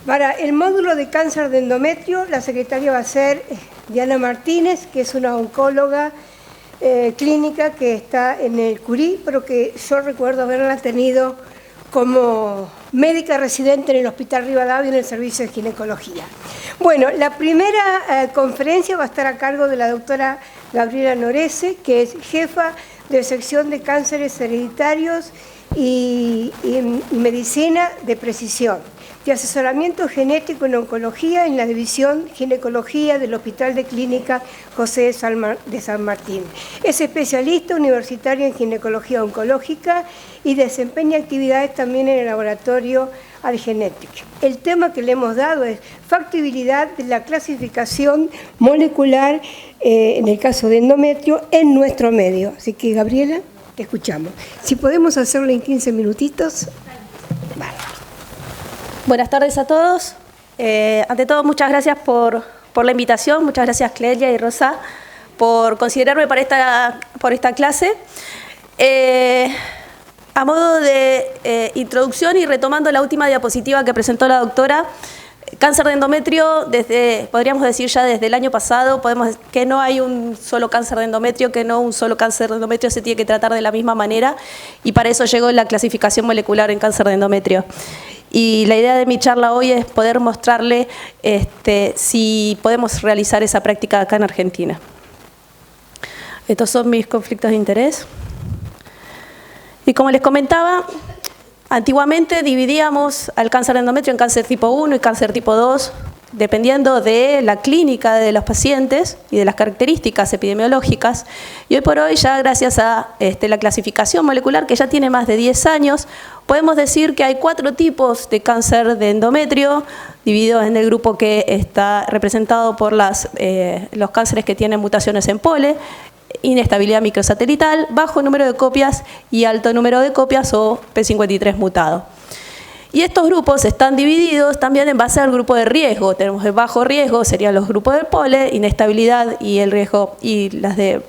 Para el módulo de cáncer de endometrio, la secretaria va a ser Diana Martínez, que es una oncóloga clínica que está en el Curí, pero que yo recuerdo haberla tenido como médica residente en el Hospital Rivadavia en el servicio de ginecología. Bueno, la primera conferencia va a estar a cargo de la doctora Gabriela Norese, que es jefa de sección de cánceres hereditarios y medicina de precisión, de asesoramiento genético en oncología en la división ginecología del Hospital de Clínica José de San Martín. Es especialista universitaria en ginecología oncológica y desempeña actividades también en el laboratorio Algenetic. El tema que le hemos dado es factibilidad de la clasificación molecular en el caso de endometrio en nuestro medio. Así que, Gabriela, te escuchamos. Si podemos hacerlo en 15 minutitos. Vale. Buenas tardes a todos. Ante todo, muchas gracias por la invitación. Muchas gracias, Clelia y Rosa, por considerarme por esta clase. A modo de introducción y retomando la última diapositiva que presentó la doctora, cáncer de endometrio, podríamos decir ya desde el año pasado, que no hay un solo cáncer de endometrio, que no un solo cáncer de endometrio se tiene que tratar de la misma manera, y para eso llegó la clasificación molecular en cáncer de endometrio. Y la idea de mi charla hoy es poder mostrarle si podemos realizar esa práctica acá en Argentina. Estos son mis conflictos de interés. Y como les comentaba, antiguamente dividíamos al cáncer de endometrio en cáncer tipo 1 y cáncer tipo 2, dependiendo de la clínica de los pacientes y de las características epidemiológicas. Y hoy por hoy, ya gracias a la clasificación molecular, que ya tiene más de 10 años, podemos decir que hay 4 tipos de cáncer de endometrio, divididos en el grupo que está representado por los cánceres que tienen mutaciones en POLE, inestabilidad microsatelital, bajo número de copias y alto número de copias o P53 mutado. Y estos grupos están divididos también en base al grupo de riesgo. Tenemos el bajo riesgo, serían los grupos de POLE, inestabilidad y el riesgo y las de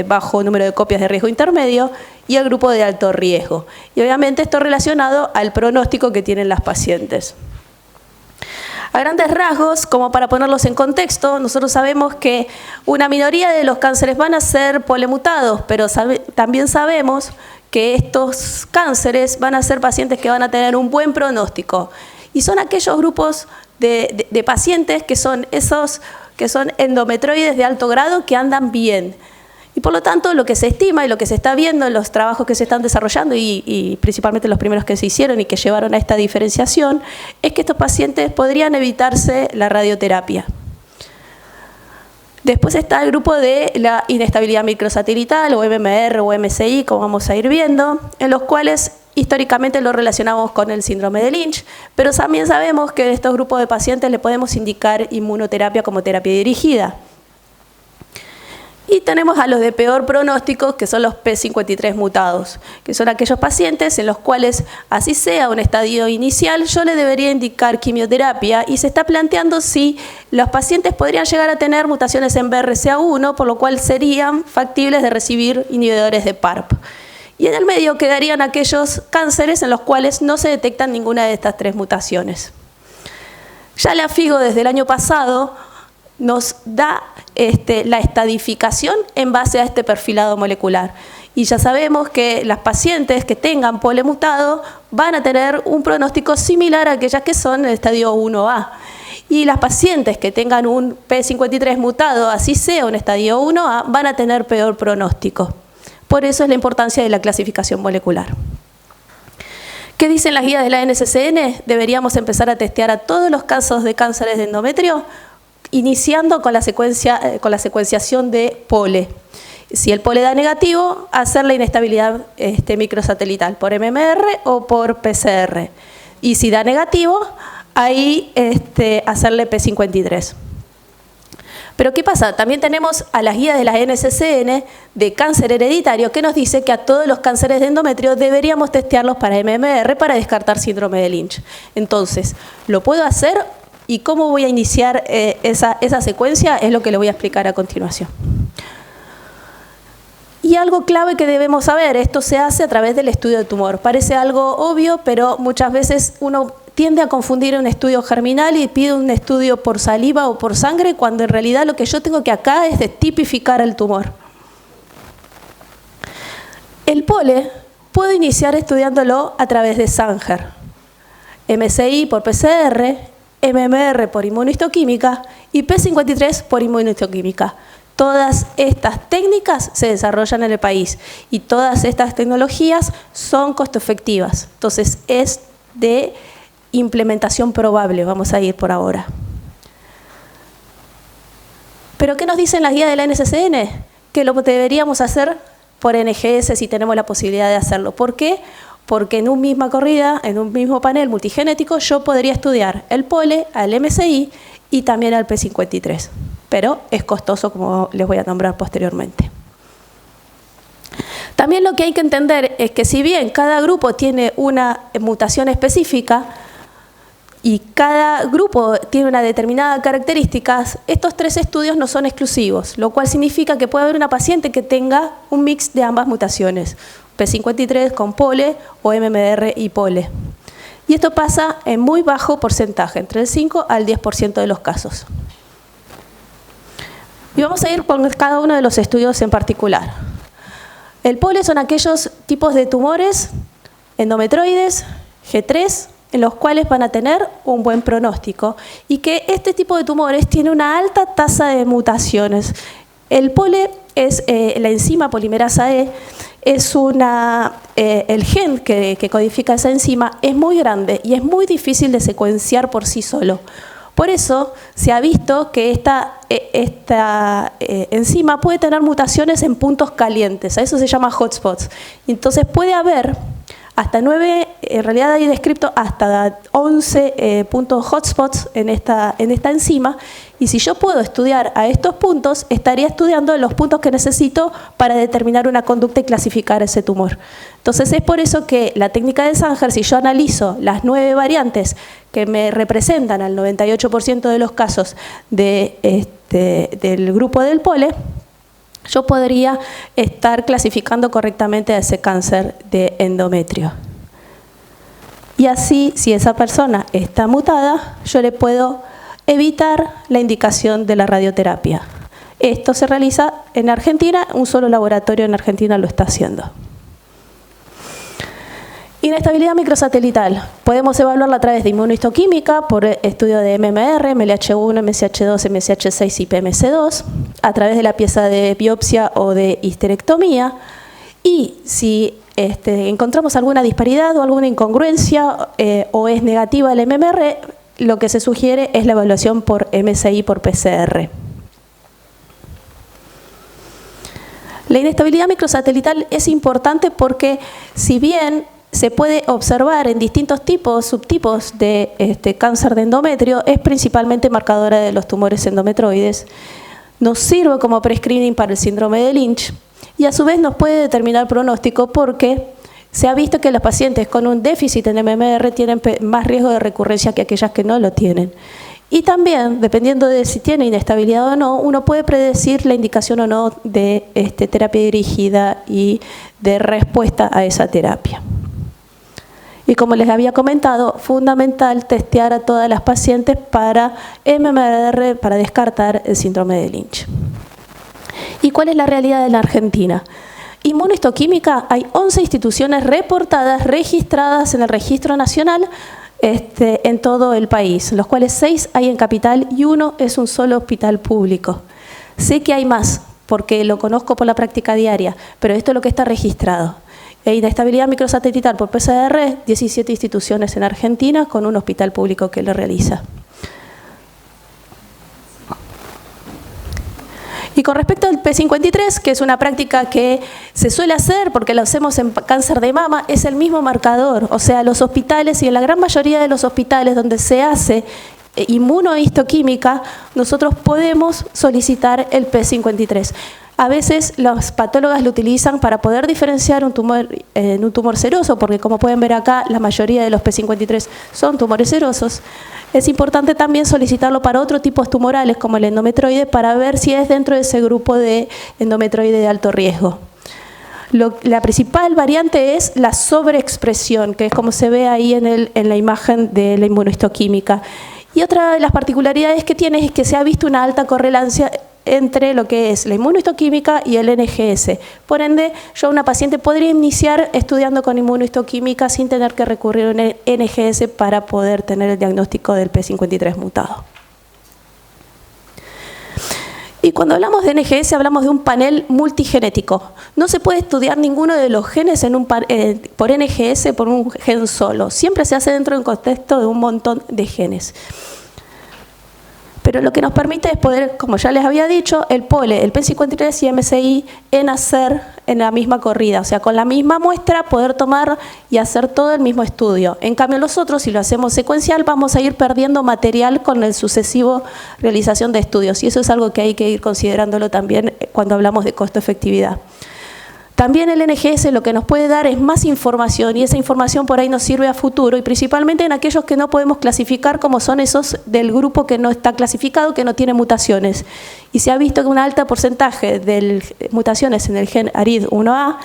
bajo número de copias de riesgo intermedio, y el grupo de alto riesgo. Y obviamente esto relacionado al pronóstico que tienen las pacientes. A grandes rasgos, como para ponerlos en contexto, nosotros sabemos que una minoría de los cánceres van a ser polemutados, pero también sabemos que estos cánceres van a ser pacientes que van a tener un buen pronóstico. Y son aquellos grupos de pacientes que son esos que son endometrioides de alto grado que andan bien. Y por lo tanto, lo que se estima y lo que se está viendo en los trabajos que se están desarrollando y principalmente los primeros que se hicieron y que llevaron a esta diferenciación, es que estos pacientes podrían evitarse la radioterapia. Después está el grupo de la inestabilidad microsatelital o MMR o MSI, como vamos a ir viendo, en los cuales históricamente lo relacionamos con el síndrome de Lynch, pero también sabemos que en estos grupos de pacientes le podemos indicar inmunoterapia como terapia dirigida. Y tenemos a los de peor pronóstico, que son los P53 mutados, que son aquellos pacientes en los cuales, así sea un estadio inicial, yo le debería indicar quimioterapia, y se está planteando si los pacientes podrían llegar a tener mutaciones en BRCA1, por lo cual serían factibles de recibir inhibidores de PARP. Y en el medio quedarían aquellos cánceres en los cuales no se detectan ninguna de estas 3 mutaciones. Ya la FIGO desde el año pasado nos da la estadificación en base a este perfilado molecular. Y ya sabemos que las pacientes que tengan POLE mutado van a tener un pronóstico similar a aquellas que son en el estadio 1A. Y las pacientes que tengan un P53 mutado, así sea un estadio 1A, van a tener peor pronóstico. Por eso es la importancia de la clasificación molecular. ¿Qué dicen las guías de la NCCN? Deberíamos empezar a testear a todos los casos de cánceres de endometrio, iniciando con la secuenciación de POLE. Si el POLE da negativo, hacer la inestabilidad microsatelital por MMR o por PCR. Y si da negativo, ahí hacerle P53. Pero ¿qué pasa? También tenemos a las guías de la NCCN de cáncer hereditario que nos dice que a todos los cánceres de endometrio deberíamos testearlos para MMR para descartar síndrome de Lynch. Entonces, ¿lo puedo hacer? ¿Y cómo voy a iniciar esa secuencia? Es lo que le voy a explicar a continuación. Y algo clave que debemos saber, esto se hace a través del estudio de tumor. Parece algo obvio, pero muchas veces uno tiende a confundir un estudio germinal y pide un estudio por saliva o por sangre, cuando en realidad lo que yo tengo que acá es de tipificar el tumor. El POLE puedo iniciar estudiándolo a través de Sanger, MSI por PCR, MMR por inmunohistoquímica y P53 por inmunohistoquímica. Todas estas técnicas se desarrollan en el país y todas estas tecnologías son costo efectivas. Entonces es de implementación probable, vamos a ir por ahora. ¿Pero qué nos dicen las guías de la NCCN? Que lo deberíamos hacer por NGS si tenemos la posibilidad de hacerlo. ¿Por qué? Porque en una misma corrida, en un mismo panel multigenético, yo podría estudiar el POLE, al MSI y también al P53. Pero es costoso, como les voy a nombrar posteriormente. También lo que hay que entender es que si bien cada grupo tiene una mutación específica y cada grupo tiene una determinada característica, estos 3 estudios no son exclusivos, lo cual significa que puede haber una paciente que tenga un mix de ambas mutaciones, P53 con POLE o MMR y POLE. Y esto pasa en muy bajo porcentaje, entre el 5 al 10% de los casos. Y vamos a ir con cada uno de los estudios en particular. El POLE son aquellos tipos de tumores endometroides, G3, en los cuales van a tener un buen pronóstico y que este tipo de tumores tiene una alta tasa de mutaciones. El POLE es la enzima polimerasa E, es el gen que codifica esa enzima es muy grande y es muy difícil de secuenciar por sí solo. Por eso se ha visto que esta enzima puede tener mutaciones en puntos calientes, a eso se llama hotspots. Entonces puede haber hasta 9, en realidad hay descrito hasta 11 puntos hotspots en esta enzima, y si yo puedo estudiar a estos puntos, estaría estudiando los puntos que necesito para determinar una conducta y clasificar ese tumor. Entonces es por eso que la técnica de Sanger, si yo analizo las 9 variantes que me representan al 98% de los casos del grupo del POLE, yo podría estar clasificando correctamente a ese cáncer de endometrio. Y así, si esa persona está mutada, yo le puedo evitar la indicación de la radioterapia. Esto se realiza en Argentina, un solo laboratorio en Argentina lo está haciendo. Inestabilidad microsatelital. Podemos evaluarla a través de inmunohistoquímica por estudio de MMR, MLH1, MSH2, MSH6 y PMC2, a través de la pieza de biopsia o de histerectomía. Y si encontramos alguna disparidad o alguna incongruencia o es negativa el MMR, lo que se sugiere es la evaluación por MSI por PCR. La inestabilidad microsatelital es importante porque si bien se puede observar en distintos subtipos de cáncer de endometrio, es principalmente marcadora de los tumores endometroides. Nos sirve como pre-screening para el síndrome de Lynch y a su vez nos puede determinar pronóstico porque se ha visto que los pacientes con un déficit en MMR tienen más riesgo de recurrencia que aquellas que no lo tienen. Y también, dependiendo de si tiene inestabilidad o no, uno puede predecir la indicación o no de terapia dirigida y de respuesta a esa terapia. Y como les había comentado, fundamental testear a todas las pacientes para MMR para descartar el síndrome de Lynch. ¿Y cuál es la realidad en la Argentina? Inmunohistoquímica, hay 11 instituciones reportadas, registradas en el Registro Nacional en todo el país, los cuales 6 hay en Capital y 1 es un solo hospital público. Sé que hay más, porque lo conozco por la práctica diaria, pero esto es lo que está registrado. Inestabilidad microsatelital por PCR, 17 instituciones en Argentina con un hospital público que lo realiza. Y con respecto al P53, que es una práctica que se suele hacer porque lo hacemos en cáncer de mama, es el mismo marcador. O sea, los hospitales y en la gran mayoría de los hospitales donde se hace inmunohistoquímica, nosotros podemos solicitar el P53. A veces los patólogos lo utilizan para poder diferenciar un tumor seroso, porque como pueden ver acá, la mayoría de los P53 son tumores serosos. Es importante también solicitarlo para otros tipos tumorales, como el endometroide, para ver si es dentro de ese grupo de endometroide de alto riesgo. La principal variante es la sobreexpresión, que es como se ve ahí en la imagen de la inmunohistoquímica. Y otra de las particularidades que tiene es que se ha visto una alta correlación entre lo que es la inmunohistoquímica y el NGS. Por ende, yo a una paciente podría iniciar estudiando con inmunohistoquímica sin tener que recurrir a un NGS para poder tener el diagnóstico del P53 mutado. Y cuando hablamos de NGS hablamos de un panel multigenético. No se puede estudiar ninguno de los genes por NGS por un gen solo. Siempre se hace dentro de un contexto de un montón de genes. Pero lo que nos permite es poder, como ya les había dicho, el POLE, el P53 y MSI en hacer en la misma corrida. O sea, con la misma muestra poder tomar y hacer todo el mismo estudio. En cambio, los otros, si lo hacemos secuencial, vamos a ir perdiendo material con el sucesivo realización de estudios. Y eso es algo que hay que ir considerándolo también cuando hablamos de costo-efectividad. También el NGS lo que nos puede dar es más información y esa información por ahí nos sirve a futuro y principalmente en aquellos que no podemos clasificar como son esos del grupo que no está clasificado, que no tiene mutaciones. Y se ha visto que un alto porcentaje de mutaciones en el gen ARID1A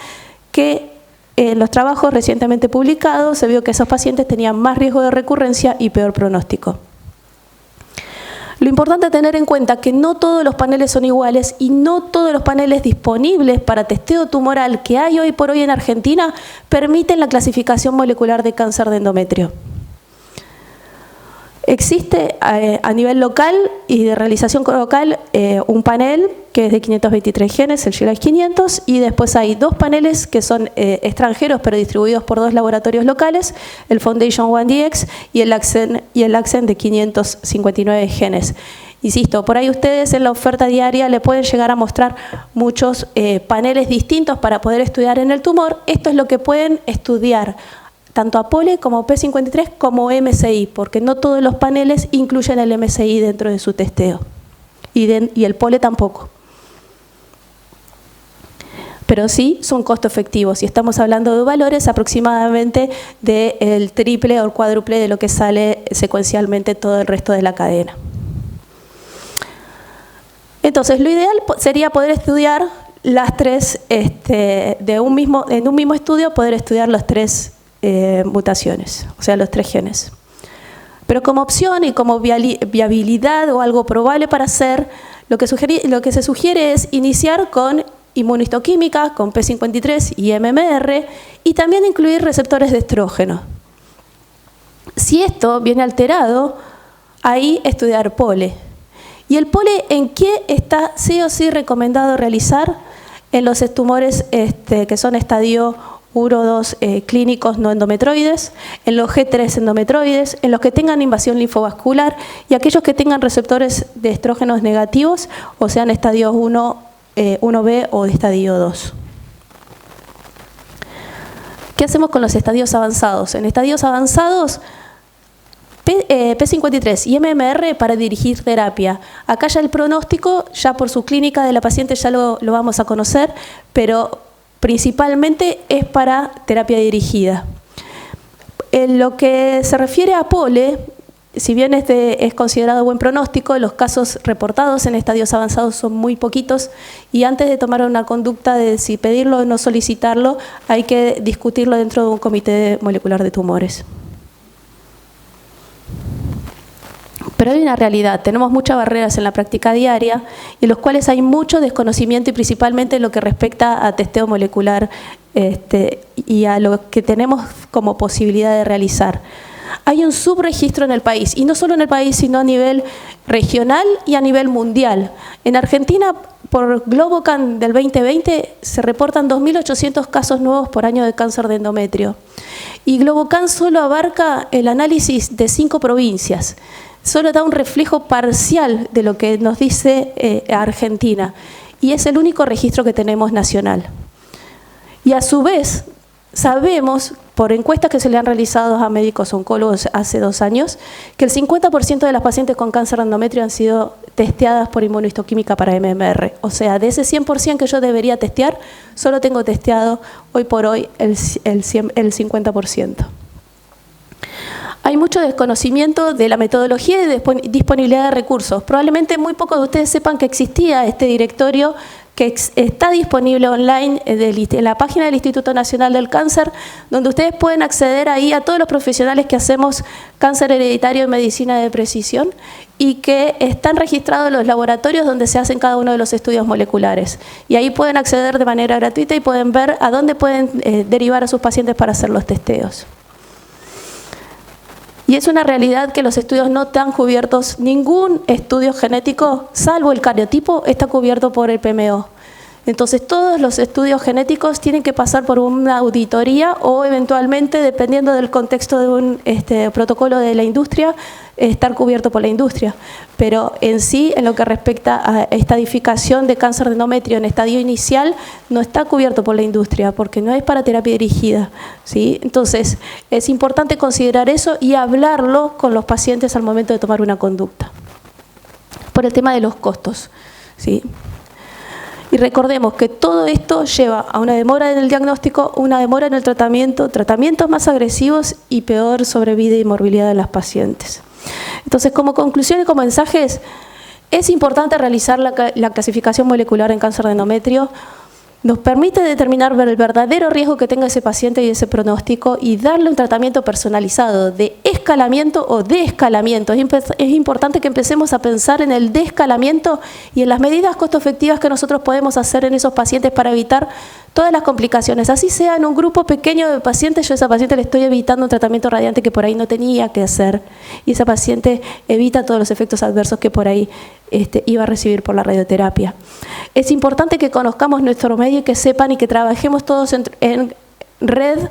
que en los trabajos recientemente publicados se vio que esos pacientes tenían más riesgo de recurrencia y peor pronóstico. Lo importante es tener en cuenta que no todos los paneles son iguales y no todos los paneles disponibles para testeo tumoral que hay hoy por hoy en Argentina permiten la clasificación molecular de cáncer de endometrio. Existe a nivel local y de realización local un panel que es de 523 genes, el GLICE 500, y después hay dos paneles que son extranjeros pero distribuidos por dos laboratorios locales, el Foundation 1Dx y el Accent de 559 genes. Insisto, por ahí ustedes en la oferta diaria le pueden llegar a mostrar muchos paneles distintos para poder estudiar en el tumor. Esto es lo que pueden estudiar tanto APOLE como P53 como MSI, porque no todos los paneles incluyen el MSI dentro de su testeo y el POLE tampoco. Pero sí son costo efectivos y estamos hablando de valores aproximadamente del triple o el cuádruple de lo que sale secuencialmente todo el resto de la cadena. Entonces, lo ideal sería poder estudiar las tres, en un mismo estudio, poder estudiar las tres mutaciones, o sea, los tres genes. Pero como opción y como viabilidad o algo probable para hacer, lo que se sugiere es iniciar con inmunohistoquímica, con P53 y MMR, y también incluir receptores de estrógeno. Si esto viene alterado, ahí estudiar POLE. ¿Y el POLE en qué está sí o sí recomendado realizar? En los tumores que son estadio 1 o 2 clínicos no endometroides, en los G3 endometroides, en los que tengan invasión linfovascular y aquellos que tengan receptores de estrógenos negativos, o sean estadios 1B o de estadio 2. ¿Qué hacemos con los estadios avanzados? En estadios avanzados, P53 y MMR para dirigir terapia. Acá ya el pronóstico, ya por su clínica de la paciente ya lo vamos a conocer, pero principalmente es para terapia dirigida. En lo que se refiere a POLE, si bien es considerado buen pronóstico, los casos reportados en estadios avanzados son muy poquitos y antes de tomar una conducta de si pedirlo o no solicitarlo, hay que discutirlo dentro de un comité molecular de tumores. Pero hay una realidad, tenemos muchas barreras en la práctica diaria, en los cuales hay mucho desconocimiento y principalmente en lo que respecta a testeo molecular y a lo que tenemos como posibilidad de realizar. Hay un subregistro en el país, y no solo en el país, sino a nivel regional y a nivel mundial. En Argentina, por Globocan del 2020, se reportan 2.800 casos nuevos por año de cáncer de endometrio. Y Globocan solo abarca el análisis de 5 provincias. Solo da un reflejo parcial de lo que nos dice Argentina. Y es el único registro que tenemos nacional. Y a su vez, sabemos, por encuestas que se le han realizado a médicos oncólogos hace 2 años, que el 50% de las pacientes con cáncer de endometrio han sido testeadas por inmunohistoquímica para MMR. O sea, de ese 100% que yo debería testear, solo tengo testeado hoy por hoy el 50%. Hay mucho desconocimiento de la metodología y de disponibilidad de recursos. Probablemente muy pocos de ustedes sepan que existía este directorio que está disponible online en la página del Instituto Nacional del Cáncer, donde ustedes pueden acceder ahí a todos los profesionales que hacemos cáncer hereditario en medicina de precisión y que están registrados en los laboratorios donde se hacen cada uno de los estudios moleculares. Y ahí pueden acceder de manera gratuita y pueden ver a dónde pueden derivar a sus pacientes para hacer los testeos. Y es una realidad que los estudios no están cubiertos, ningún estudio genético, salvo el cariotipo, está cubierto por el PMO. Entonces todos los estudios genéticos tienen que pasar por una auditoría o eventualmente, dependiendo del contexto de un protocolo de la industria, estar cubierto por la industria. Pero en sí, en lo que respecta a estadificación de cáncer de endometrio en estadio inicial, no está cubierto por la industria porque no es para terapia dirigida, ¿sí? Entonces es importante considerar eso y hablarlo con los pacientes al momento de tomar una conducta. Por el tema de los costos, ¿sí? Y recordemos que todo esto lleva a una demora en el diagnóstico, una demora en el tratamiento, tratamientos más agresivos y peor sobrevida y morbilidad de las pacientes. Entonces, como conclusión y como mensajes, es importante realizar la clasificación molecular en cáncer de endometrio. Nos permite determinar el verdadero riesgo que tenga ese paciente y ese pronóstico y darle un tratamiento personalizado de escalamiento o desescalamiento. Es importante que empecemos a pensar en el desescalamiento y en las medidas costo efectivas que nosotros podemos hacer en esos pacientes para evitar todas las complicaciones. Así sea en un grupo pequeño de pacientes, yo a esa paciente le estoy evitando un tratamiento radiante que por ahí no tenía que hacer y esa paciente evita todos los efectos adversos que por ahí iba a recibir por la radioterapia. Es importante que conozcamos nuestro medio y que sepan y que trabajemos todos en red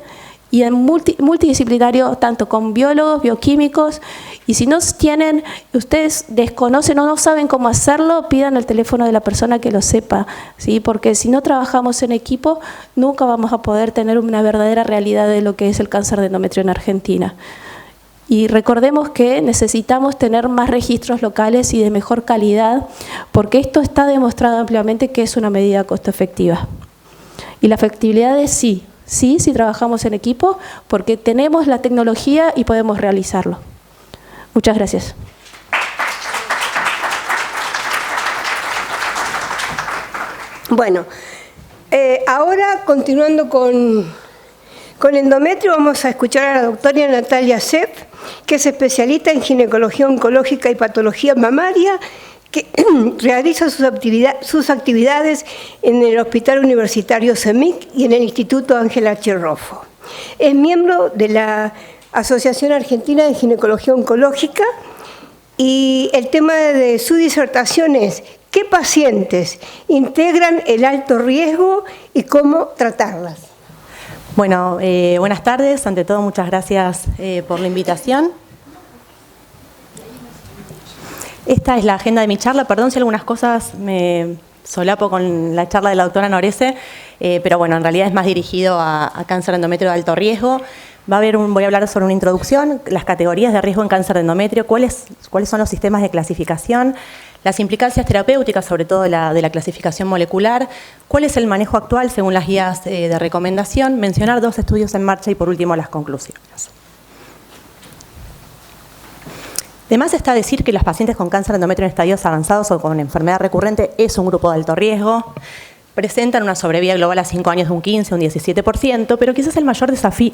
y en multidisciplinario, tanto con biólogos, bioquímicos, y si no tienen, ustedes desconocen o no saben cómo hacerlo, pidan el teléfono de la persona que lo sepa, ¿sí? Porque si no trabajamos en equipo, nunca vamos a poder tener una verdadera realidad de lo que es el cáncer de endometrio en Argentina. Y recordemos que necesitamos tener más registros locales y de mejor calidad, porque esto está demostrado ampliamente que es una medida costo efectiva. Y la efectividad es sí, si trabajamos en equipo, porque tenemos la tecnología y podemos realizarlo. Muchas gracias. Bueno, ahora continuando con endometrio, vamos a escuchar a la doctora Natalia Sepp, que es especialista en ginecología oncológica y patología mamaria, que realiza sus actividades en el Hospital Universitario CEMIC y en el Instituto Ángel H. Roffo. Es miembro de la Asociación Argentina de Ginecología Oncológica y el tema de su disertación es ¿qué pacientes integran el alto riesgo y cómo tratarlas? Bueno, buenas tardes. Ante todo, muchas gracias por la invitación. Esta es la agenda de mi charla. Perdón si algunas cosas me solapo con la charla de la doctora Norese, pero bueno, en realidad es más dirigido a cáncer de endometrio de alto riesgo. Voy a hablar sobre una introducción, las categorías de riesgo en cáncer de endometrio, cuáles son los sistemas de clasificación, las implicancias terapéuticas, sobre todo de la clasificación molecular, cuál es el manejo actual según las guías de recomendación, mencionar 2 estudios en marcha y por último las conclusiones. Además está decir que los pacientes con cáncer de endometrio en estadios avanzados o con enfermedad recurrente es un grupo de alto riesgo, presentan una sobrevida global a 5 años de un 15, un 17%, pero quizás el mayor desafío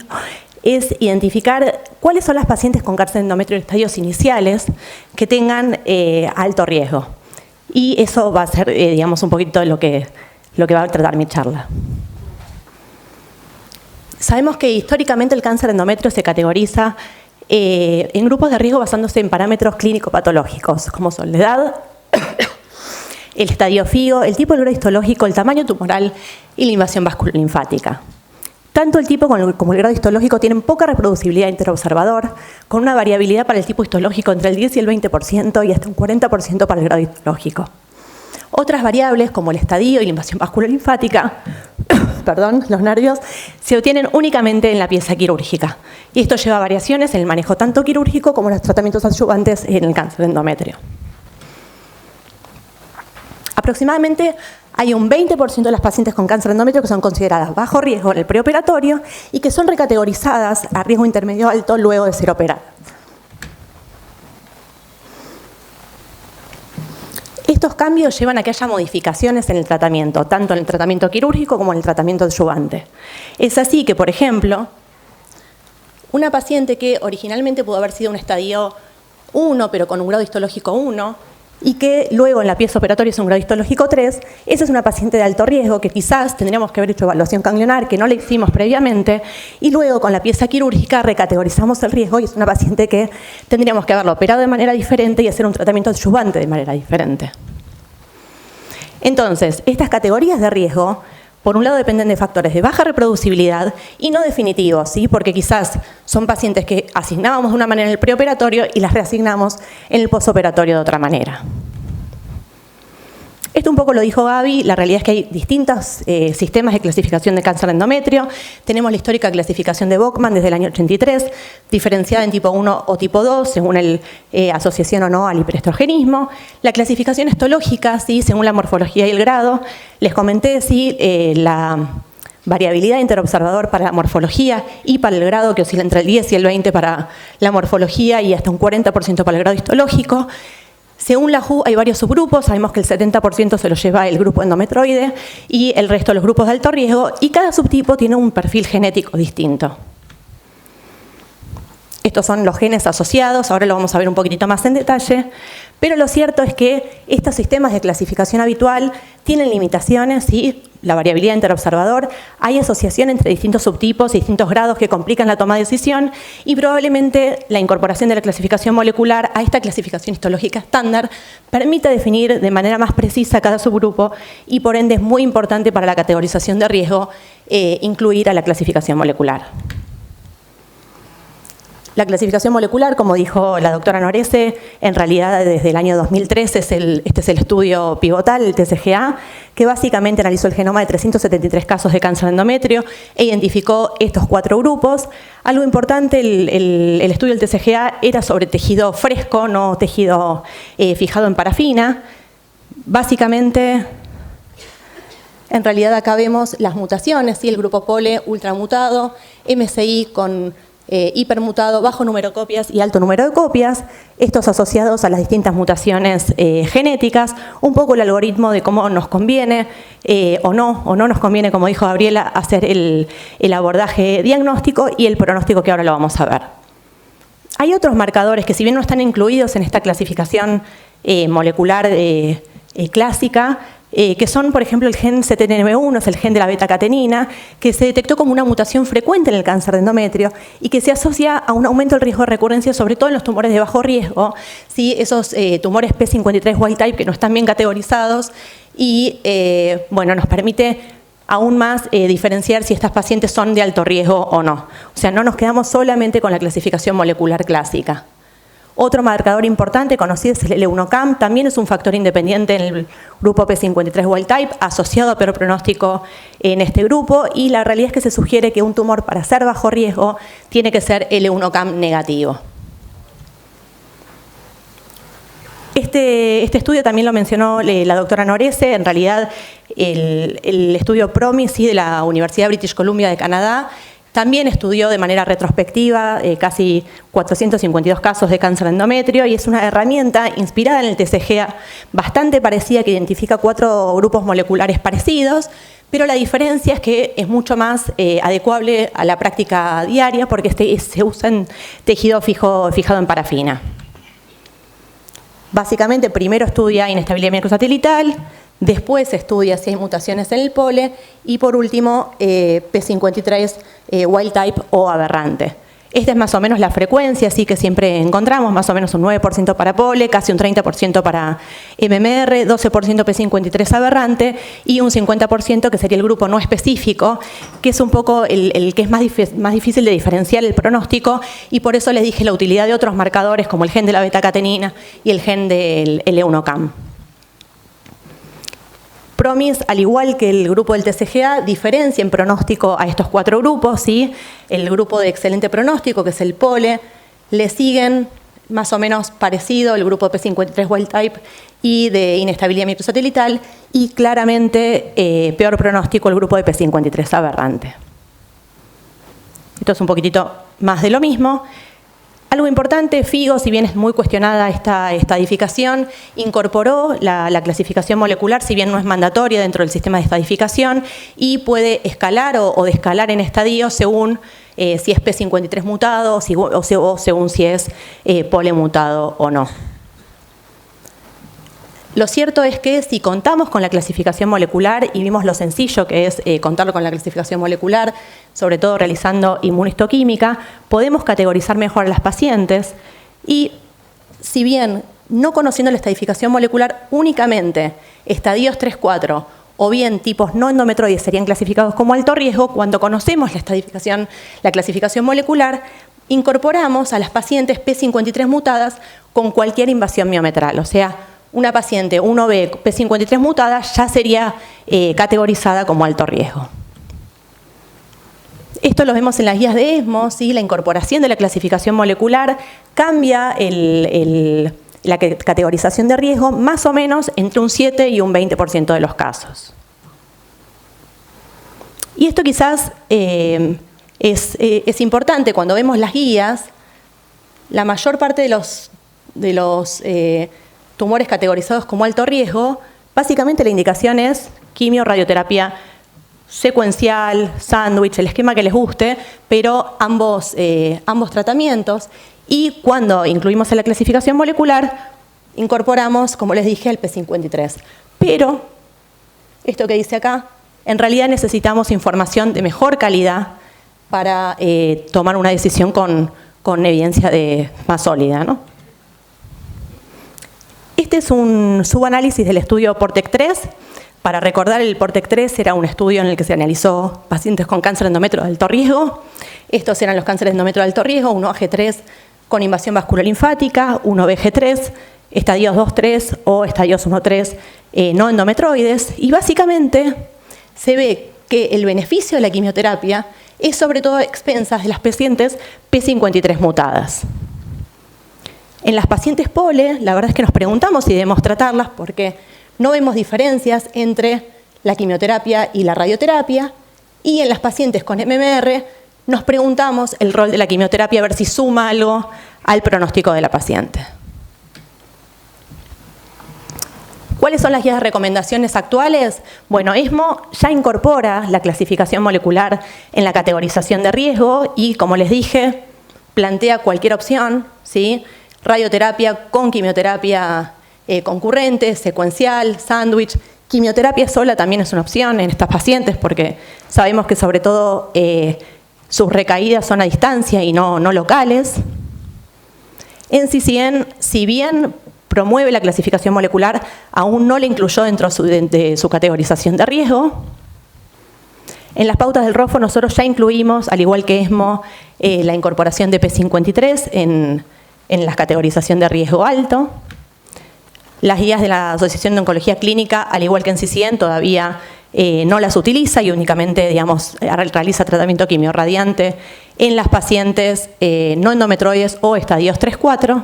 es identificar cuáles son las pacientes con cáncer de endometrio en estadios iniciales que tengan alto riesgo. Y eso va a ser, digamos, un poquito lo que va a tratar mi charla. Sabemos que históricamente el cáncer de endometrio se categoriza en grupos de riesgo basándose en parámetros clínico-patológicos, como son la edad, el estadio FIGO, el tipo del grado histológico, el tamaño tumoral y la invasión vasculolinfática. Tanto el tipo como el grado histológico tienen poca reproducibilidad interobservador, con una variabilidad para el tipo histológico entre el 10 y el 20% y hasta un 40% para el grado histológico. Otras variables, como el estadio y la invasión vasculolinfática, los nervios, se obtienen únicamente en la pieza quirúrgica. Y esto lleva a variaciones en el manejo tanto quirúrgico como en los tratamientos adyuvantes en el cáncer de endometrio. Aproximadamente hay un 20% de las pacientes con cáncer de endometrio que son consideradas bajo riesgo en el preoperatorio y que son recategorizadas a riesgo intermedio alto luego de ser operadas. estos cambios llevan a que haya modificaciones en el tratamiento, tanto en el tratamiento quirúrgico como en el tratamiento adyuvante. Es así que, por ejemplo, una paciente que originalmente pudo haber sido un estadio 1, pero con un grado histológico 1, y que luego en la pieza operatoria es un grado histológico 3, esa es una paciente de alto riesgo que quizás tendríamos que haber hecho evaluación ganglionar, que no le hicimos previamente, y luego con la pieza quirúrgica recategorizamos el riesgo y es una paciente que tendríamos que haberlo operado de manera diferente y hacer un tratamiento adyuvante de manera diferente. Entonces, estas categorías de riesgo, por un lado dependen de factores de baja reproducibilidad y no definitivos, ¿sí? Porque quizás son pacientes que asignábamos de una manera en el preoperatorio y las reasignamos en el postoperatorio de otra manera. Esto un poco lo dijo Gaby, la realidad es que hay distintos sistemas de clasificación de cáncer de endometrio. Tenemos la histórica clasificación de Bokman desde el año 83, diferenciada en tipo 1 o tipo 2, según la asociación o no al hiperestrogenismo. La clasificación histológica, ¿sí? Según la morfología y el grado. Les comenté, ¿sí? La variabilidad interobservador para la morfología y para el grado, que oscila entre el 10 y el 20 para la morfología y hasta un 40% para el grado histológico. Según la WHO hay varios subgrupos, sabemos que el 70% se lo lleva el grupo endometroide y el resto los grupos de alto riesgo, y cada subtipo tiene un perfil genético distinto. Estos son los genes asociados, ahora lo vamos a ver un poquitito más en detalle, pero lo cierto es que estos sistemas de clasificación habitual tienen limitaciones y la variabilidad interobservador, hay asociación entre distintos subtipos y distintos grados que complican la toma de decisión y probablemente la incorporación de la clasificación molecular a esta clasificación histológica estándar permite definir de manera más precisa cada subgrupo y por ende es muy importante para la categorización de riesgo incluir a la clasificación molecular. La clasificación molecular, como dijo la doctora Norese, en realidad desde el año 2003 este es el estudio pivotal, el TCGA, que básicamente analizó el genoma de 373 casos de cáncer de endometrio e identificó estos 4 grupos. Algo importante, el estudio del TCGA era sobre tejido fresco, no tejido fijado en parafina. Básicamente, en realidad acá vemos las mutaciones, ¿sí? El grupo POLE ultramutado, MSI con hipermutado, bajo número de copias y alto número de copias, estos asociados a las distintas mutaciones genéticas, un poco el algoritmo de cómo nos conviene o no nos conviene, como dijo Gabriela, hacer el abordaje diagnóstico y el pronóstico que ahora lo vamos a ver. Hay otros marcadores que si bien no están incluidos en esta clasificación molecular clásica, que son, por ejemplo, el gen CTNB1, es el gen de la beta-catenina, que se detectó como una mutación frecuente en el cáncer de endometrio y que se asocia a un aumento del riesgo de recurrencia, sobre todo en los tumores de bajo riesgo, ¿sí? Esos tumores P53 wild type que no están bien categorizados y bueno, nos permite aún más diferenciar si estas pacientes son de alto riesgo o no. O sea, no nos quedamos solamente con la clasificación molecular clásica. Otro marcador importante conocido es el L1CAM, también es un factor independiente en el grupo P53 wild type, asociado a peor pronóstico en este grupo, y la realidad es que se sugiere que un tumor para ser bajo riesgo tiene que ser L1CAM negativo. Este estudio también lo mencionó la doctora Norese, en realidad el estudio PROMIS, ¿sí? De la Universidad de British Columbia de Canadá, también estudió de manera retrospectiva casi 452 casos de cáncer de endometrio y es una herramienta inspirada en el TCGA bastante parecida que identifica 4 grupos moleculares parecidos, pero la diferencia es que es mucho más adecuable a la práctica diaria porque se usa en tejido fijado en parafina. Básicamente, primero estudia inestabilidad microsatelital, después estudia si hay mutaciones en el POLE y por último P53 wild type o aberrante. Esta es más o menos la frecuencia, así que siempre encontramos más o menos un 9% para POLE, casi un 30% para MMR, 12% P53 aberrante y un 50% que sería el grupo no específico, que es un poco el que es más difícil de diferenciar el pronóstico y por eso les dije la utilidad de otros marcadores como el gen de la beta-catenina y el gen del L1CAM. PROMIS, al igual que el grupo del TCGA, diferencia en pronóstico a estos 4 grupos, ¿sí? El grupo de excelente pronóstico, que es el POLE, le siguen más o menos parecido el grupo P53 wild type y de inestabilidad microsatelital, y claramente peor pronóstico el grupo de P53 aberrante. Esto es un poquitito más de lo mismo. Algo importante, FIGO, si bien es muy cuestionada esta estadificación, incorporó la clasificación molecular, si bien no es mandatoria dentro del sistema de estadificación, y puede escalar o descalar en estadios según si es P53 mutado o según si es polemutado o no. Lo cierto es que si contamos con la clasificación molecular, y vimos lo sencillo que es contarlo con la clasificación molecular, sobre todo realizando inmunohistoquímica, podemos categorizar mejor a las pacientes y, si bien no conociendo la estadificación molecular únicamente, estadios 3-4 o bien tipos no endometroides serían clasificados como alto riesgo, cuando conocemos la clasificación molecular, incorporamos a las pacientes P53 mutadas con cualquier invasión miometral, o sea, una paciente 1B P53 mutada ya sería categorizada como alto riesgo. Esto lo vemos en las guías de ESMO, ¿sí? La incorporación de la clasificación molecular cambia la categorización de riesgo más o menos entre un 7 y un 20% de los casos. Y esto quizás es importante cuando vemos las guías. La mayor parte de los tumores categorizados como alto riesgo, básicamente la indicación es quimio, radioterapia secuencial, sándwich, el esquema que les guste, pero ambos tratamientos. Y cuando incluimos en la clasificación molecular, incorporamos, como les dije, el P53. Pero, esto que dice acá, en realidad necesitamos información de mejor calidad para tomar una decisión con evidencia más sólida, ¿no? Este es un subanálisis del estudio PORTEC-3. Para recordar, el PORTEC-3 era un estudio en el que se analizó pacientes con cáncer de endometrio de alto riesgo. Estos eran los cánceres de endometrio de alto riesgo, 1AG3 con invasión vasculolinfática, 1BG3, estadios 2-3 o estadios 1-3 no endometroides. Y básicamente se ve que el beneficio de la quimioterapia es sobre todo a expensas de las pacientes P53 mutadas. En las pacientes POLE, la verdad es que nos preguntamos si debemos tratarlas porque no vemos diferencias entre la quimioterapia y la radioterapia, y en las pacientes con MMR nos preguntamos el rol de la quimioterapia, a ver si suma algo al pronóstico de la paciente. ¿Cuáles son las guías de recomendaciones actuales? Bueno, ESMO ya incorpora la clasificación molecular en la categorización de riesgo y, como les dije, plantea cualquier opción, ¿sí? Radioterapia con quimioterapia concurrente, secuencial, sándwich. Quimioterapia sola también es una opción en estas pacientes porque sabemos que sobre todo sus recaídas son a distancia y no locales. NCCN, si bien promueve la clasificación molecular, aún no la incluyó dentro de su categorización de riesgo. En las pautas del ROFO nosotros ya incluimos, al igual que ESMO, la incorporación de P53 en la categorización de riesgo alto. Las guías de la Asociación de Oncología Clínica, al igual que en NCCN, todavía no las utiliza y únicamente, digamos, realiza tratamiento quimiorradiante en las pacientes no endometroides o estadios 3-4.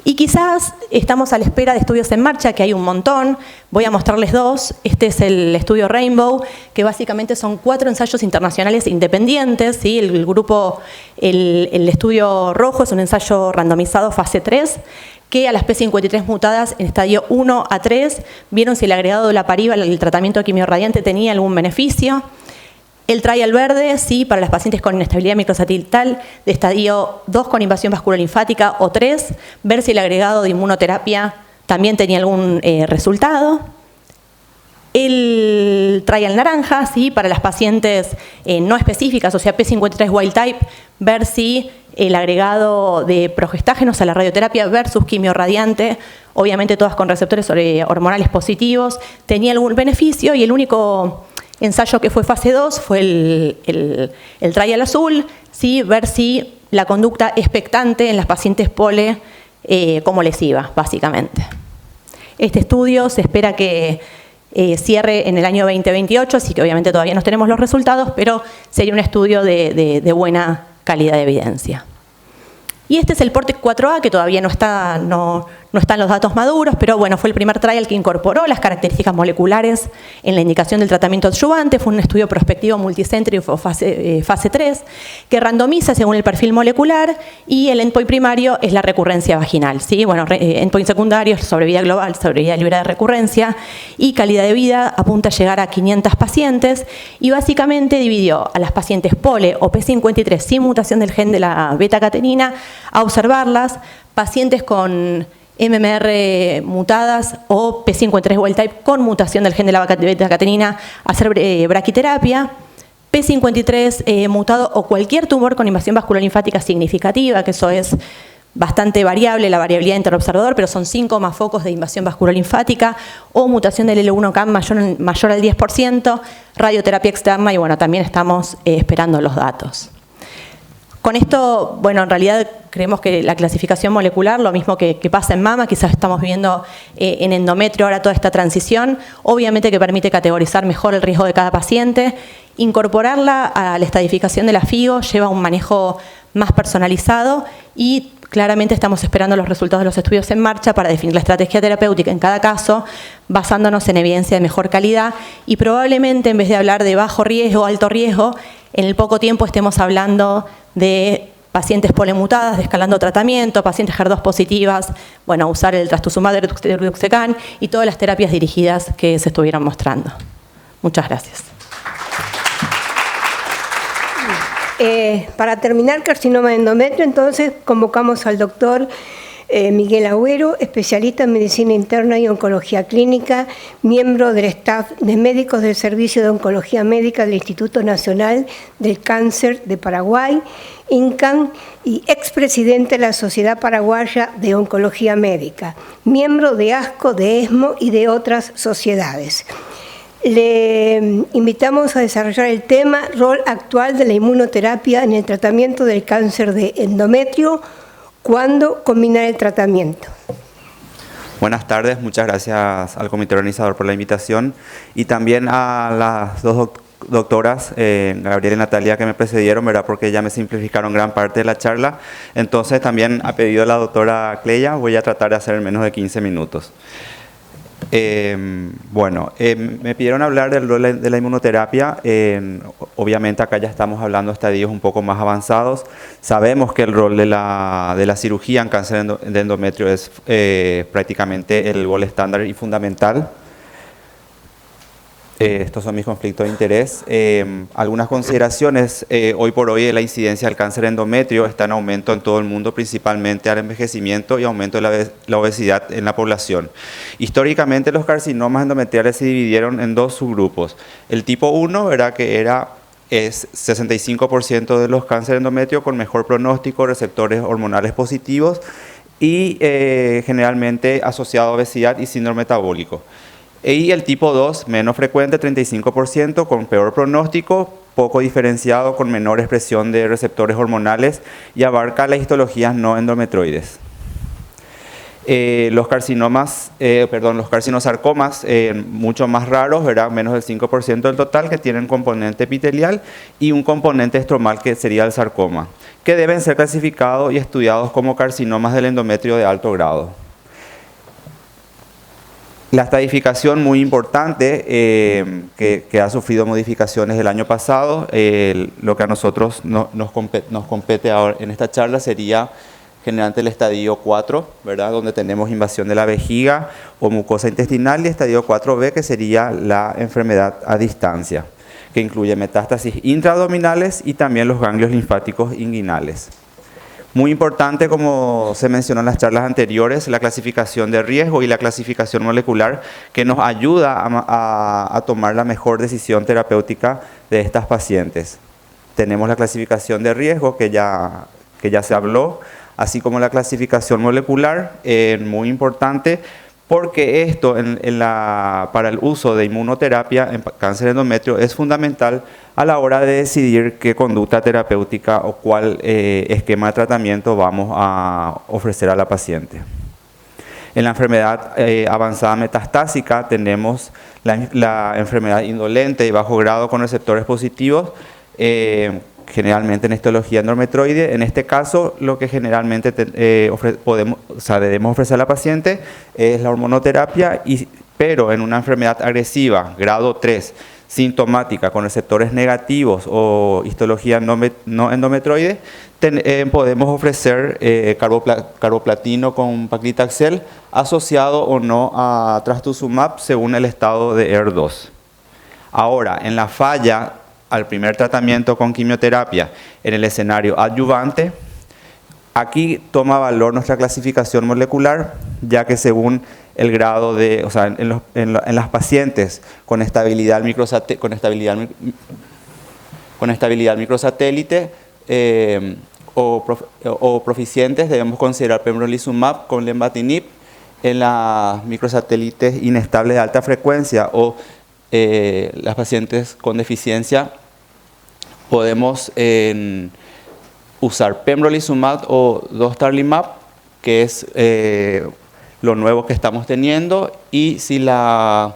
Y quizás estamos a la espera de estudios en marcha, que hay un montón. Voy a mostrarles dos. Este es el estudio Rainbow, que básicamente son 4 ensayos internacionales independientes, ¿sí? El estudio rojo es un ensayo randomizado fase 3, que a las P53 mutadas en estadio 1 a 3 vieron si el agregado de olaparib al tratamiento quimiorradiante tenía algún beneficio. El trial verde, sí, para las pacientes con inestabilidad microsatelital de estadio 2 con invasión vasculolinfática o 3, ver si el agregado de inmunoterapia también tenía algún resultado. El trial naranja, sí, para las pacientes no específicas, o sea, P53 wild type, ver si el agregado de progestágenos a la radioterapia versus quimiorradiante, obviamente todas con receptores hormonales positivos, tenía algún beneficio, y el único ensayo que fue fase 2 fue el trial azul, ¿sí? Ver si la conducta expectante en las pacientes POLE, cómo les iba, básicamente. Este estudio se espera que cierre en el año 2028, así que obviamente todavía no tenemos los resultados, pero sería un estudio de buena calidad de evidencia. Y este es el PORTEC 4A, que todavía no no están los datos maduros, pero bueno, fue el primer trial que incorporó las características moleculares en la indicación del tratamiento adyuvante. Fue un estudio prospectivo multicéntrico fase 3, que randomiza según el perfil molecular, y el endpoint primario es la recurrencia vaginal, ¿sí? Bueno, endpoint secundario es sobrevida global, sobrevida libre de recurrencia, y calidad de vida apunta a llegar a 500 pacientes, y básicamente dividió a las pacientes POLE o P53 sin mutación del gen de la beta-catenina a observarlas, pacientes con MMR mutadas o P53 wild type con mutación del gen de la beta-catenina a hacer braquiterapia, P53 mutado o cualquier tumor con invasión vasculolinfática significativa, que eso es bastante variable, la variabilidad interobservador, pero son 5 más focos de invasión vasculolinfática, o mutación del L1-CAM mayor al 10%, radioterapia externa, y bueno, también estamos esperando los datos. Con esto, bueno, en realidad creemos que la clasificación molecular, lo mismo que pasa en mama, quizás estamos viendo en endometrio ahora toda esta transición, obviamente que permite categorizar mejor el riesgo de cada paciente. Incorporarla a la estadificación de la FIGO lleva un manejo más personalizado, y claramente estamos esperando los resultados de los estudios en marcha para definir la estrategia terapéutica en cada caso, basándonos en evidencia de mejor calidad, y probablemente en vez de hablar de bajo riesgo o alto riesgo, en el poco tiempo estemos hablando de pacientes polemutadas, de escalando tratamiento, pacientes HER2 positivas, bueno, usar el trastuzumab deruxtecan y todas las terapias dirigidas que se estuvieron mostrando. Muchas gracias. Para terminar, carcinoma de endometrio, entonces convocamos al doctor Miguel Agüero, especialista en medicina interna y oncología clínica, miembro del staff de médicos del Servicio de Oncología Médica del Instituto Nacional del Cáncer de Paraguay, INCAN, y expresidente de la Sociedad Paraguaya de Oncología Médica, miembro de ASCO, de ESMO y de otras sociedades. Le invitamos a desarrollar el tema rol actual de la inmunoterapia en el tratamiento del cáncer de endometrio, cuándo combinar el tratamiento. Buenas tardes, muchas gracias al comité organizador por la invitación, y también a las dos doctoras, Gabriela y Natalia, que me precedieron, ¿verdad? Porque ya me simplificaron gran parte de la charla. Entonces también, a pedido de la doctora Cleya, voy a tratar de hacer en menos de 15 minutos. Me pidieron hablar del rol de la inmunoterapia. Obviamente acá ya estamos hablando de estadios un poco más avanzados. Sabemos que el rol de la cirugía en cáncer de endometrio es prácticamente el gol estándar y fundamental. Estos son mis conflictos de interés. Algunas consideraciones. Hoy por hoy la incidencia del cáncer de endometrio está en aumento en todo el mundo, principalmente al envejecimiento y aumento de la obesidad en la población. Históricamente los carcinomas endometriales se dividieron en dos subgrupos. El tipo 1, ¿verdad?, que es 65% de los cánceres de endometrio con mejor pronóstico, receptores hormonales positivos y generalmente asociado a obesidad y síndrome metabólico. Y el tipo 2, menos frecuente, 35%, con peor pronóstico, poco diferenciado, con menor expresión de receptores hormonales y abarca las histologías no endometroides. Los carcinosarcomas, mucho más raros, ¿verdad? Menos del 5% del total, que tienen componente epitelial y un componente estromal que sería el sarcoma, que deben ser clasificados y estudiados como carcinomas del endometrio de alto grado. La estadificación muy importante, que ha sufrido modificaciones el año pasado. Lo que a nosotros nos compete ahora en esta charla sería generalmente el estadio 4, ¿verdad?, donde tenemos invasión de la vejiga o mucosa intestinal, y estadio 4B, que sería la enfermedad a distancia, que incluye metástasis intraabdominales y también los ganglios linfáticos inguinales. Muy importante, como se mencionó en las charlas anteriores, la clasificación de riesgo y la clasificación molecular, que nos ayuda a tomar la mejor decisión terapéutica de estas pacientes. Tenemos la clasificación de riesgo, que ya se habló, así como la clasificación molecular, muy importante, porque esto para el uso de inmunoterapia en cáncer de endometrio es fundamental a la hora de decidir qué conducta terapéutica o cuál esquema de tratamiento vamos a ofrecer a la paciente. En la enfermedad avanzada metastásica tenemos la enfermedad indolente y bajo grado con receptores positivos, generalmente en histología endometroide. En este caso, lo que generalmente debemos ofrecer a la paciente es la hormonoterapia, pero en una enfermedad agresiva, grado 3, sintomática, con receptores negativos o histología no endometroide, podemos ofrecer carboplatino con paclitaxel asociado o no a trastuzumab según el estado de ER2. Ahora, en la falla al primer tratamiento con quimioterapia en el escenario adyuvante, aquí toma valor nuestra clasificación molecular, ya que según el grado de, o sea, en las pacientes con estabilidad microsatélite o proficientes, debemos considerar pembrolizumab con lenvatinib. En las microsatélites inestables de alta frecuencia o las pacientes con deficiencia, podemos usar pembrolizumab o dostarlimab, que es lo nuevo que estamos teniendo, y si la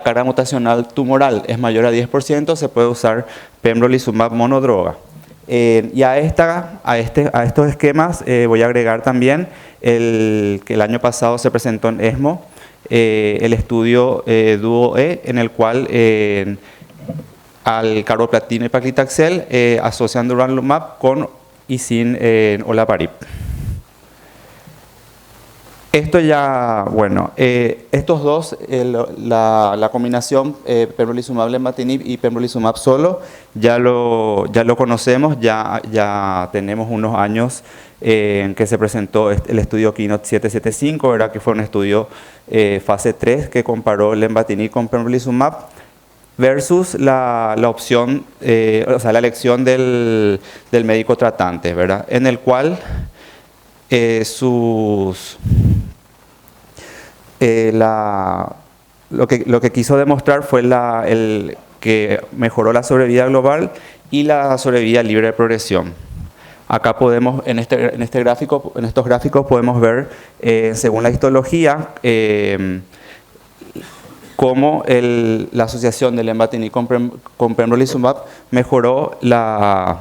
carga mutacional tumoral es mayor a 10%, se puede usar pembrolizumab monodroga. Y a estos esquemas voy a agregar también que el año pasado se presentó en ESMO, el estudio DUO-E, en el cual al carboplatino y paclitaxel asocian durvalumab con y sin olaparib. Esto ya, bueno, estos dos, la combinación pembrolizumab lenvatinib y pembrolizumab solo, ya lo conocemos, ya tenemos unos años en que se presentó el estudio Keynote 775, ¿verdad? Que fue un estudio fase 3 que comparó lenvatinib con pembrolizumab versus la opción, o sea, la elección del médico tratante, ¿verdad? En el cual lo que quiso demostrar fue que mejoró la sobrevida global y la sobrevida libre de progresión. Acá podemos, en estos gráficos podemos ver, según la histología, cómo la asociación del lenvatinib con pembrolizumab mejoró la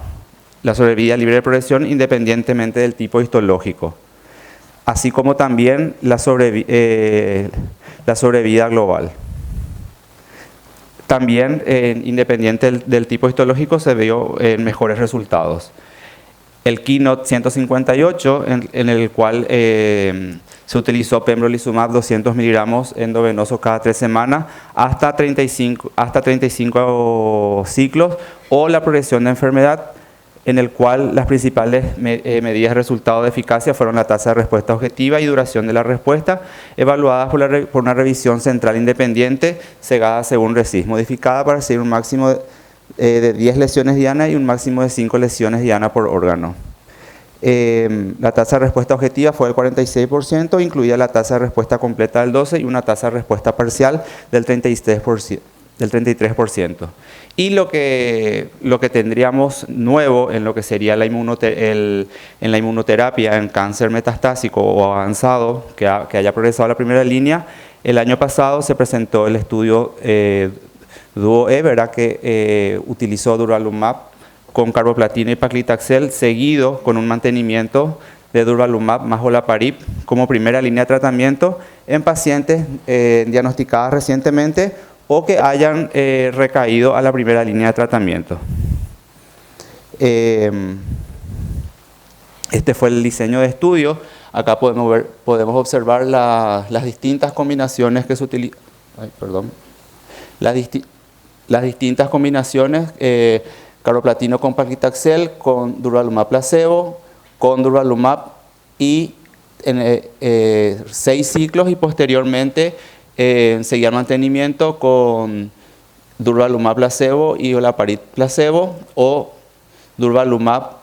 sobrevida libre de progresión independientemente del tipo histológico, así como también la sobrevida global. También, independiente del tipo histológico, se vio mejores resultados. El Keynote 158, en el cual se utilizó pembrolizumab 200 miligramos endovenoso cada 3 semanas hasta 35 ciclos, o la progresión de enfermedad, en el cual las principales medidas de resultado de eficacia fueron la tasa de respuesta objetiva y duración de la respuesta, evaluadas por una revisión central independiente, cegada según RECIST, modificada para recibir un máximo de 10 lesiones diana y un máximo de 5 lesiones diana por órgano. La tasa de respuesta objetiva fue del 46%, incluida la tasa de respuesta completa del 12% y una tasa de respuesta parcial del 33%. Y lo que tendríamos nuevo en lo que sería en la inmunoterapia en cáncer metastásico o avanzado que haya progresado a la primera línea, el año pasado se presentó el estudio DUO-E, ¿verdad? Que utilizó durvalumab con carboplatino y paclitaxel, seguido con un mantenimiento de durvalumab más olaparib como primera línea de tratamiento en pacientes diagnosticadas recientemente o que hayan recaído a la primera línea de tratamiento. Este fue el diseño de estudio. Acá podemos observar las distintas combinaciones que se utilizan. Las distintas combinaciones, carboplatino con paclitaxel, con durvalumab placebo, con durvalumab y 6 ciclos, y posteriormente seguir mantenimiento con durvalumab placebo y olaparib placebo, o durvalumab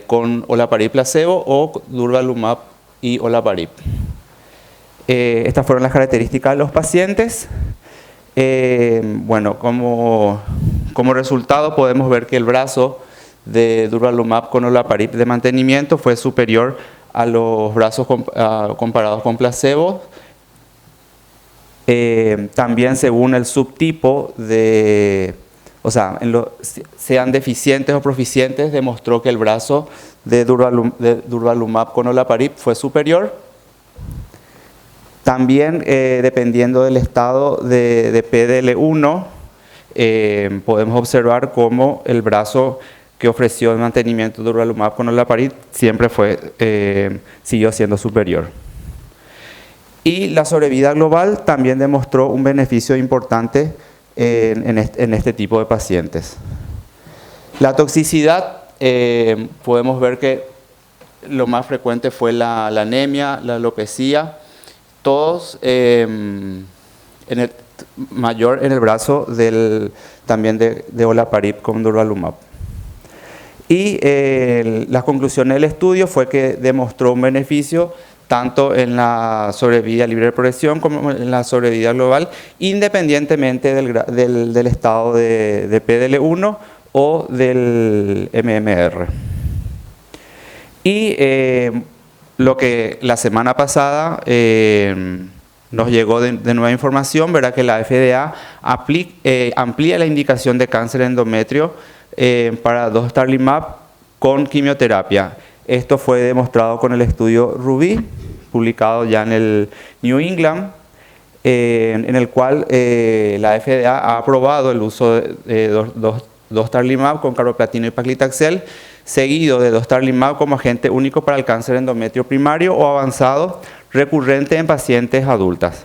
con olaparib placebo o durvalumab y olaparib. Estas fueron las características de los pacientes. Bueno, como resultado podemos ver que el brazo de durvalumab con olaparib de mantenimiento fue superior a los brazos comparados con placebo. También según el subtipo o sea, sean deficientes o proficientes, demostró que el brazo de durvalumab con olaparib fue superior. También, dependiendo del estado de PDL1, podemos observar cómo el brazo que ofreció el mantenimiento de durvalumab con olaparib siempre siguió siendo superior. Y la sobrevida global también demostró un beneficio importante en este tipo de pacientes. La toxicidad, podemos ver que lo más frecuente fue la anemia, la alopecia, todos mayor en el brazo también de olaparib con durvalumab. Y las conclusiones del estudio fue que demostró un beneficio tanto en la sobrevida libre de progresión como en la sobrevida global, independientemente del estado de PDL1 o del MMR. Y lo que la semana pasada nos llegó de nueva información, verá que la FDA amplía la indicación de cáncer de endometrio para dostarlimab con quimioterapia. Esto fue demostrado con el estudio RUBY, publicado ya en el New England, en el cual la FDA ha aprobado el uso de dostarlimab con carboplatino y paclitaxel, seguido de dostarlimab como agente único para el cáncer de endometrio primario o avanzado recurrente en pacientes adultas.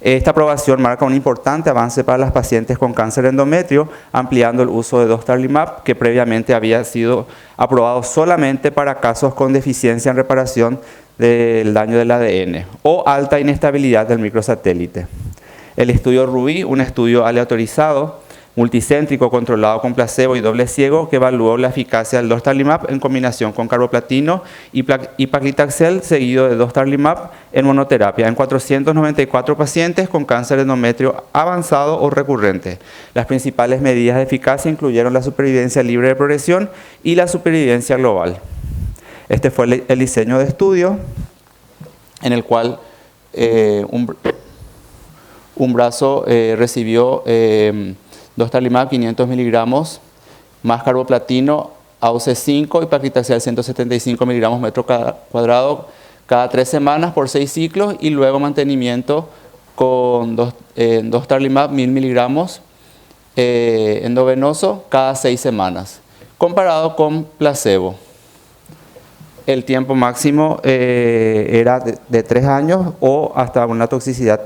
Esta aprobación marca un importante avance para las pacientes con cáncer de endometrio, ampliando el uso de dostarlimab, que previamente había sido aprobado solamente para casos con deficiencia en reparación del daño del ADN o alta inestabilidad del microsatélite. El estudio RUBY, un estudio aleatorizado, multicéntrico, controlado con placebo y doble ciego, que evaluó la eficacia del dostarlimab en combinación con carboplatino y paclitaxel, seguido de dostarlimab en monoterapia en 494 pacientes con cáncer de endometrio avanzado o recurrente. Las principales medidas de eficacia incluyeron la supervivencia libre de progresión y la supervivencia global. Este fue el diseño de estudio en el cual un brazo recibió dostarlimab 500 miligramos más carboplatino AUC5 y paclitaxel 175 miligramos metro cuadrado cada 3 semanas por 6 ciclos, y luego mantenimiento con dostarlimab 1000 miligramos endovenoso cada 6 semanas, comparado con placebo. El tiempo máximo era de 3 años o hasta una toxicidad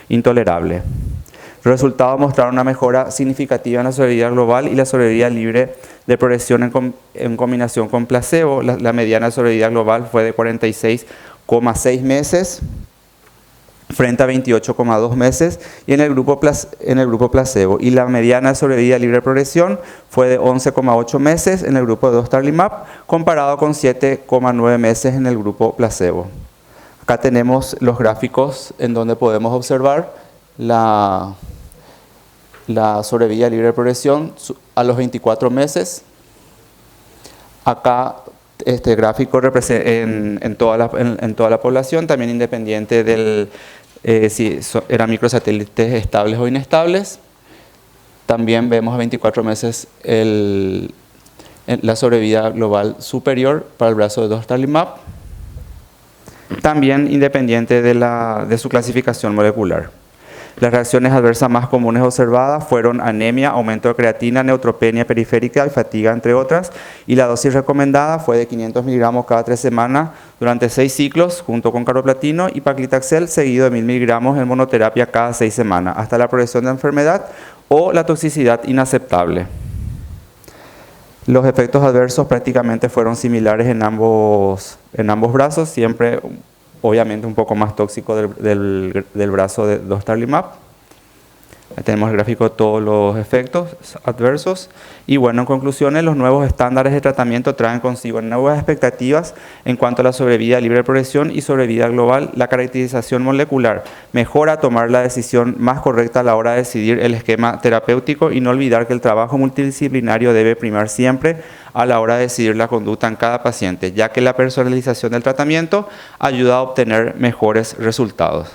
intolerable. Los resultados mostraron una mejora significativa en la sobrevida global y la sobrevida libre de progresión en combinación con placebo. La mediana sobrevida global fue de 46,6 meses frente a 28,2 meses y en el grupo placebo. Y la mediana sobrevida libre de progresión fue de 11,8 meses en el grupo de dostarlimab, comparado con 7,9 meses en el grupo placebo. Acá tenemos los gráficos en donde podemos observar la sobrevida libre de progresión a los 24 meses. Acá este gráfico representa en toda la población, también independiente del si eran microsatélites estables o inestables. También vemos a 24 meses la sobrevida global superior para el brazo de dostarlimab. También independiente de su clasificación molecular. Las reacciones adversas más comunes observadas fueron anemia, aumento de creatina, neutropenia periférica y fatiga, entre otras, y la dosis recomendada fue de 500 miligramos cada 3 semanas durante 6 ciclos, junto con carboplatino y paclitaxel, seguido de 1000 miligramos en monoterapia cada 6 semanas, hasta la progresión de enfermedad o la toxicidad inaceptable. Los efectos adversos prácticamente fueron similares en ambos brazos, siempre obviamente un poco más tóxico del brazo de dostarlimab. Ahí tenemos el gráfico de todos los efectos adversos. Y bueno, en conclusiones, los nuevos estándares de tratamiento traen consigo nuevas expectativas en cuanto a la sobrevida libre de progresión y sobrevida global, la caracterización molecular, mejora tomar la decisión más correcta a la hora de decidir el esquema terapéutico y no olvidar que el trabajo multidisciplinario debe primar siempre a la hora de decidir la conducta en cada paciente, ya que la personalización del tratamiento ayuda a obtener mejores resultados.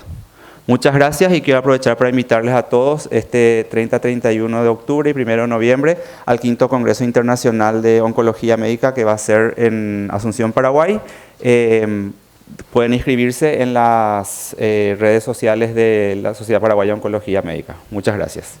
Muchas gracias y quiero aprovechar para invitarles a todos este 30-31 de octubre y 1 de noviembre al 5º Congreso Internacional de Oncología Médica que va a ser en Asunción, Paraguay. Pueden inscribirse en las redes sociales de la Sociedad Paraguaya de Oncología Médica. Muchas gracias.